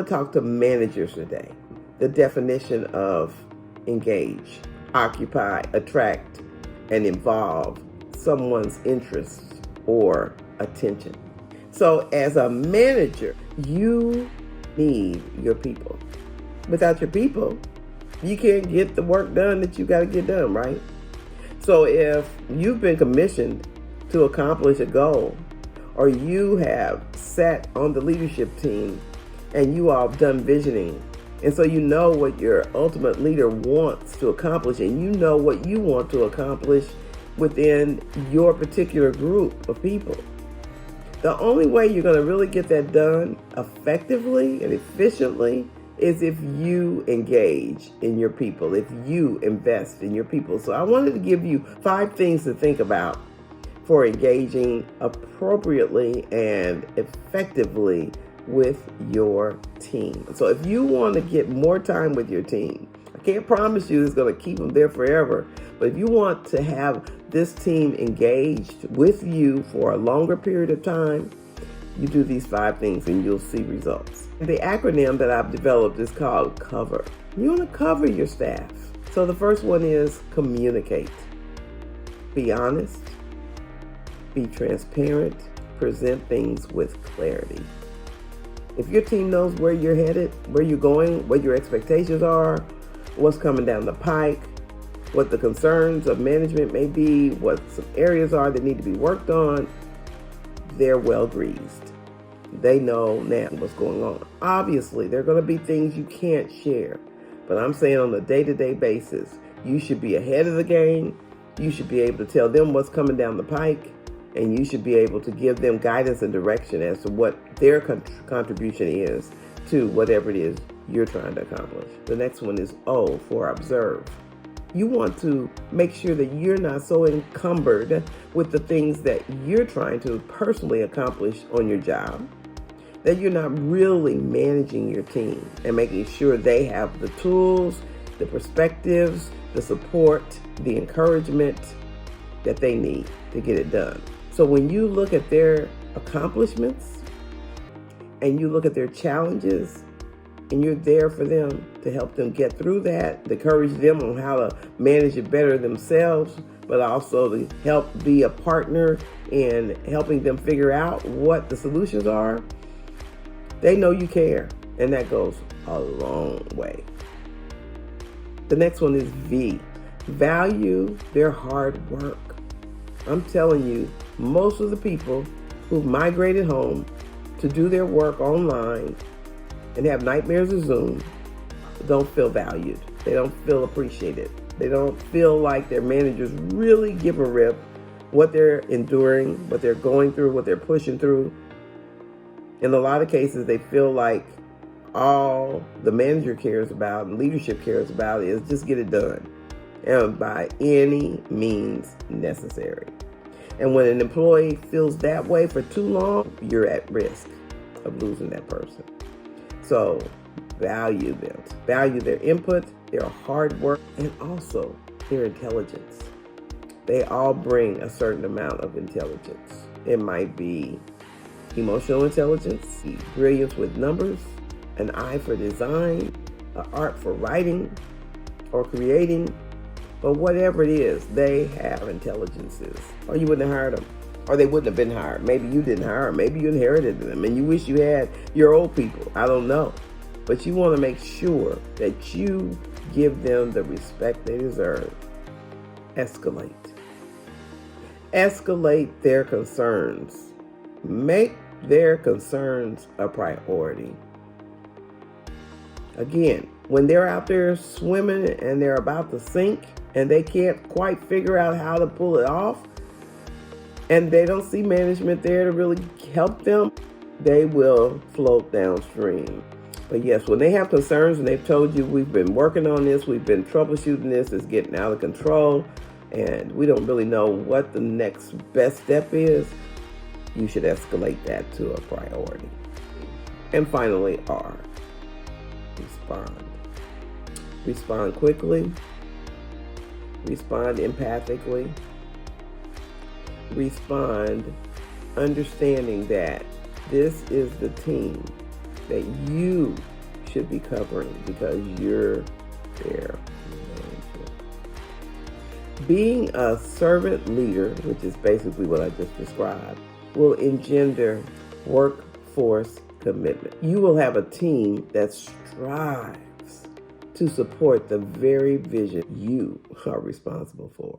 want to talk to managers today. The definition of engage, occupy, attract, and involve someone's interest or attention. So as a manager, you need your people. Without your people, you can't get the work done that you got to get done, right? So if you've been commissioned to accomplish a goal, or you have sat on the leadership team and you all have done visioning, and so you know what your ultimate leader wants to accomplish, and you know what you want to accomplish within your particular group of people. The only way you're going to really get that done effectively and efficiently is if you engage in your people, if you invest in your people. So I wanted to give you 5 things to think about for engaging appropriately and effectively with your team. So if you want to get more time with your team, I can't promise you it's going to keep them there forever, but if you want to have this team engaged with you for a longer period of time, you do these 5 things and you'll see results. The acronym that I've developed is called COVER. You want to cover your staff. So the first one is communicate. Be honest. Be transparent. Present things with clarity. If your team knows where you're headed, where you're going, what your expectations are, what's coming down the pike, what the concerns of management may be, what some areas are that need to be worked on, they're well greased. They know now what's going on. Obviously, there are going to be things you can't share, but I'm saying on a day-to-day basis, you should be ahead of the game. You should be able to tell them what's coming down the pike, and you should be able to give them guidance and direction as to what their contribution is to whatever it is you're trying to accomplish. The next one is O for observe. You want to make sure that you're not so encumbered with the things that you're trying to personally accomplish on your job, that you're not really managing your team and making sure they have the tools, the perspectives, the support, the encouragement that they need to get it done. So when you look at their accomplishments and you look at their challenges, and you're there for them to help them get through that, to encourage them on how to manage it better themselves, but also to help be a partner in helping them figure out what the solutions are, they know you care, and that goes a long way. The next one is V. Value their hard work. I'm telling you, most of the people who've migrated home to do their work online and have nightmares of Zoom don't feel valued. They don't feel appreciated. They don't feel like their managers really give a rip what they're enduring, what they're going through, what they're pushing through. In a lot of cases, they feel like all the manager cares about and leadership cares about is just get it done, and by any means necessary. And when an employee feels that way for too long, you're at risk of losing that person. So value them, value their input, their hard work, and also their intelligence. They all bring a certain amount of intelligence. It might be emotional intelligence, brilliance with numbers, an eye for design, an art for writing or creating, but whatever it is, they have intelligences, or you wouldn't have hired them. Or they wouldn't have been hired. Maybe you didn't hire them. Maybe you inherited them and you wish you had your old people. I don't know. But you want to make sure that you give them the respect they deserve. Escalate. Escalate their concerns. Make their concerns a priority. Again, when they're out there swimming and they're about to sink and they can't quite figure out how to pull it off, and they don't see management there to really help them, they will float downstream. But yes, when they have concerns and they've told you, we've been working on this, we've been troubleshooting this, it's getting out of control, and we don't really know what the next best step is, you should escalate that to a priority. And finally, R, respond. Respond quickly, respond empathically, respond understanding that this is the team that you should be covering because you're their manager. Being a servant leader, which is basically what I just described, will engender workforce commitment. You will have a team that strives to support the very vision you are responsible for.